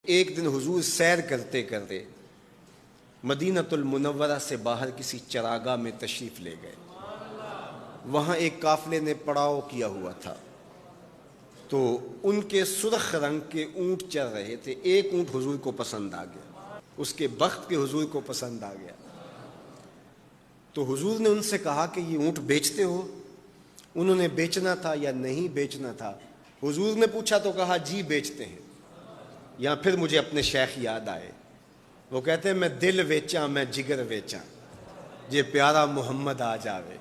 ایک دن حضور سیر کرتے کرتے مدینۃ المنورہ سے باہر کسی چراگاہ میں تشریف لے گئے. وہاں ایک قافلے نے پڑاؤ کیا ہوا تھا، تو ان کے سرخ رنگ کے اونٹ چل رہے تھے. ایک اونٹ حضور کو پسند آ گیا، اس کے بخت کے حضور کو پسند آ گیا. تو حضور نے ان سے کہا کہ یہ اونٹ بیچتے ہو؟ انہوں نے بیچنا تھا یا نہیں بیچنا تھا. حضور نے پوچھا تو کہا جی بیچتے ہیں. یا پھر مجھے اپنے شیخ یاد آئے، وہ کہتے ہیں میں دل ویچاں میں جگر ویچاں جے پیارا محمد آ جاوے،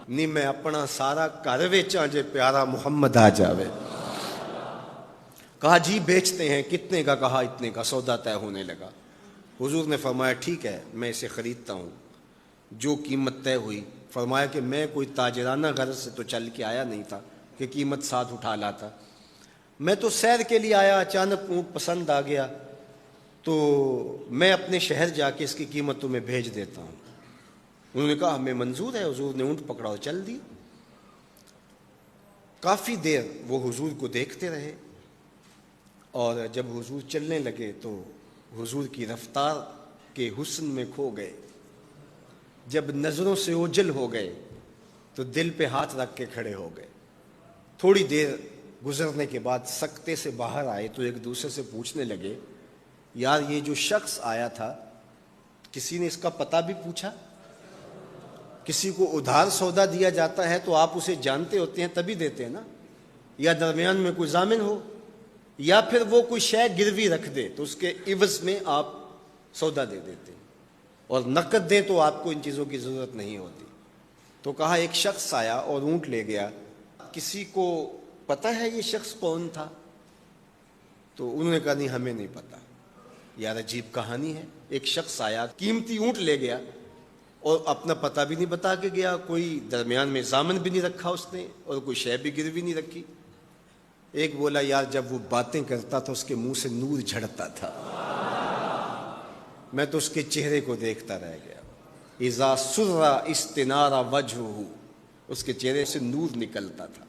نہیں میں اپنا سارا گھر ویچاں جے پیارا محمد آ جاوے. کہا جی بیچتے ہیں. کتنے کا؟ کہا اتنے کا. سودا طے ہونے لگا. حضور نے فرمایا ٹھیک ہے میں اسے خریدتا ہوں. جو قیمت طے ہوئی، فرمایا کہ میں کوئی تاجرانہ غرض سے تو چل کے آیا نہیں تھا کہ قیمت ساتھ اٹھا لاتا. میں تو سیر کے لیے آیا، اچانک اونٹ پسند آ گیا تو میں اپنے شہر جا کے اس کی قیمت تمہیں بھیج دیتا ہوں. انہوں نے کہا ہمیں منظور ہے. حضور نے اونٹ پکڑا اور چل دی. کافی دیر وہ حضور کو دیکھتے رہے، اور جب حضور چلنے لگے تو حضور کی رفتار کے حسن میں کھو گئے. جب نظروں سے اوجھل ہو گئے تو دل پہ ہاتھ رکھ کے کھڑے ہو گئے. تھوڑی دیر گزرنے کے بعد سکتے سے باہر آئے تو ایک دوسرے سے پوچھنے لگے یار یہ جو شخص آیا تھا کسی نے اس کا پتہ بھی پوچھا؟ کسی کو ادھار سودا دیا جاتا ہے تو آپ اسے جانتے ہوتے ہیں تبھی دیتے ہیں نا، یا درمیان میں کوئی ضامن ہو، یا پھر وہ کوئی شے گروی رکھ دے تو اس کے عوض میں آپ سودا دے دیتے ہیں، اور نقد دیں تو آپ کو ان چیزوں کی ضرورت نہیں ہوتی. تو کہا ایک شخص آیا اور اونٹ لے گیا، کسی کو پتہ ہے یہ شخص کون تھا؟ تو انہوں نے کہا نہیں ہمیں نہیں پتا. یار عجیب کہانی ہے، ایک شخص آیا قیمتی اونٹ لے گیا اور اپنا پتہ بھی نہیں بتا کے گیا، کوئی درمیان میں ضامن بھی نہیں رکھا اس نے، اور کوئی شے بھی گروی نہیں رکھی. ایک بولا یار جب وہ باتیں کرتا تھا اس کے منہ سے نور جھڑتا تھا، میں تو اس کے چہرے کو دیکھتا رہ گیا. اذا سر استنار وجہہ، اس کے چہرے سے نور نکلتا تھا.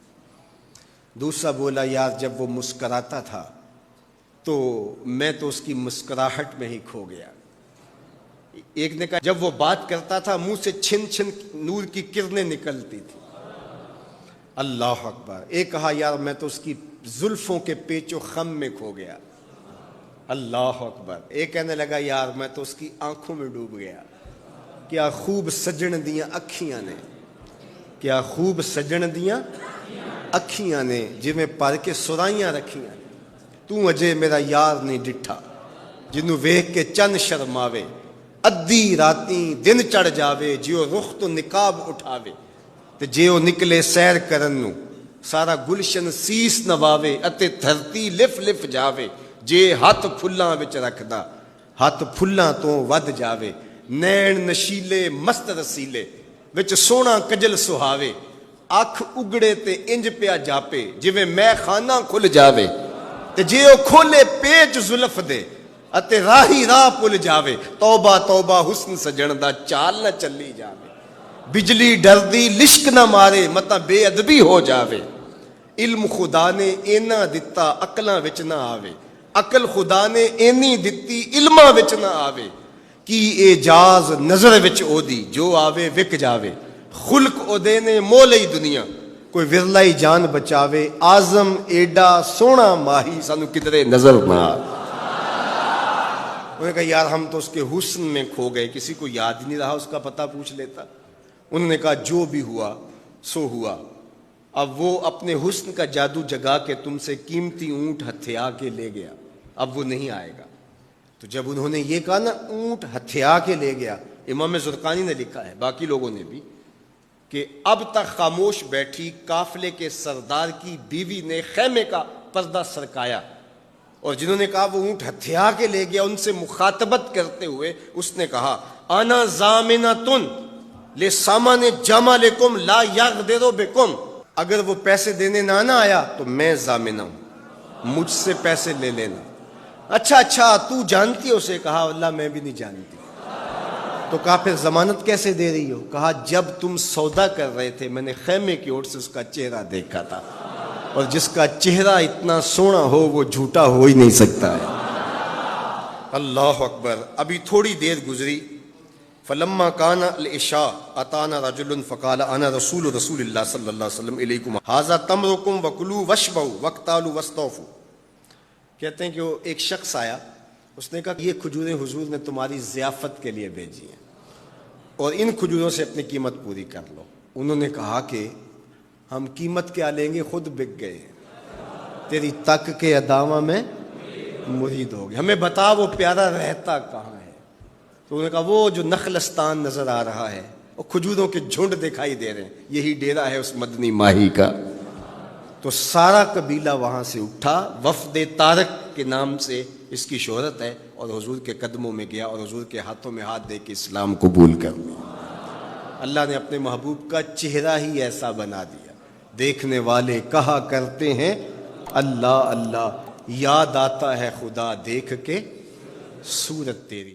دوسرا بولا یار جب وہ مسکراتا تھا تو میں تو اس کی مسکراہٹ میں ہی کھو گیا. ایک نے کہا جب وہ بات کرتا تھا منہ سے چھن چھن نور کی کرنیں نکلتی تھی. اللہ اکبر. ایک کہا یار میں تو اس کی زلفوں کے پیچ و خم میں کھو گیا. اللہ اکبر. ایک کہنے لگا یار میں تو اس کی آنکھوں میں ڈوب گیا. کیا خوب سجن دیاں اکھیاں نے، کیا خوب سجن دیاں اکھیاں نے جویں پر کے سرائیاں رکھیاں. تو اجے میرا یار نہیں ڈٹھا جنوں ویکھ کے چن شرماوے. ادھی راتیں دن چڑھ جاوے جیو رخ تو نقاب اٹھاوے. تے جے او نکلے سیر کرن نو سارا گلشن سیس نواوے اتے دھرتی لف لف جاوے. جے ہاتھ پھلاں وچ رکھدا ہاتھ پھلاں تو ود جاوے. نین نشیلے مست رسیلے وچ سونا کجل سہاوے. اکھ اگڑے تے انج پیا جاپے جویں میں خانہ کھل جاوے. تے جے او کھولے پیچ زلف دے اتے راہی راہ پل جاوے. توبہ توبہ حسن سجن دا چال نہ چلی جاوے. بجلی ڈردی لشک نہ مارے متا بے ادبی ہو جاوے. علم خدا نے اینا دتا عقلاں وچ نہ آوے. عقل خدا نے اینی دتی علماں وچ نہ آوے. کی اعجاز نظر وچ او دی جو آوے وک جاوے. خلق او دے نے مولئی دنیا کوئی ورلائی جان بچاوے. آزم ایڈا سونا ماہی سانو کدرے نظر نہ آوے. انہوں نے کہا یار ہم تو اس کے حسن میں کھو گئے، کسی کو یاد ہی نہیں رہا اس کا پتہ پوچھ لیتا. انہوں نے کہا جو بھی ہوا سو ہوا. اب وہ اپنے حسن کا جادو جگا کے تم سے قیمتی اونٹ ہتھیا کے لے گیا، اب وہ نہیں آئے گا. تو جب انہوں نے یہ کہا نا اونٹ ہتھیا کے لے گیا، امام زرقانی نے لکھا ہے باقی لوگوں نے بھی کہ اب تک خاموش بیٹھی قافلے کے سردار کی بیوی نے خیمے کا پردہ سرکایا، اور جنہوں نے کہا وہ اونٹ ہتھیا کے لے گیا ان سے مخاطبت کرتے ہوئے اس نے کہا انا ضامنۃ لسامان جمالکم لا یغدر بکم. اگر وہ پیسے دینے نہ آیا تو میں ضامنہ ہوں، مجھ سے پیسے لے لینا. اچھا تو جانتی ہے اسے؟ کہا اللہ میں بھی نہیں جانتی. تو کہا پھر ضمانت کیسے دے رہی ہو؟ کہا جب تم سودا کر رہے تھے میں نے خیمے کی اوٹ سے اس کا چہرہ دیکھا تھا، اور جس کا چہرہ اتنا سونا ہو وہ جھوٹا ہو ہی نہیں سکتا ہے. اللہ اکبر. ابھی تھوڑی دیر گزری. فلما کان العشاء اتانا رجل فقال انا رسول اللہ صلی اللہ علیہ وسلم الیکم ھذا تمرکم وکلوا واشبعوا واقتالوا واستوفوا. کہتے ہیں کہ وہ ایک شخص آیا, اس نے کہا یہ کھجوریں حضور نے تمہاری ضیافت کے لیے بھیجی ہیں اور ان کھجوروں سے اپنی قیمت پوری کر لو. انہوں نے کہا کہ ہم قیمت کیا لیں گے, خود بک گئے, تیری تک کے ادامہ میں مرید ہو گئے, ہمیں بتا وہ پیارا رہتا کہاں ہے. تو انہوں نے کہا وہ جو نخلستان نظر آ رہا ہے, اور کھجوروں کے جھنڈ دکھائی دے رہے ہیں, یہی ڈیرا ہے اس مدنی ماہی کا. تو سارا قبیلہ وہاں سے اٹھا, وفد طارق کے نام سے اس کی شہرت ہے, اور حضور کے قدموں میں گیا اور حضور کے ہاتھوں میں ہاتھ دے کے اسلام قبول کر لیا. اللہ نے اپنے محبوب کا چہرہ ہی ایسا بنا دیا, دیکھنے والے کہا کرتے ہیں اللہ اللہ, یاد آتا ہے خدا دیکھ کے صورت تیری.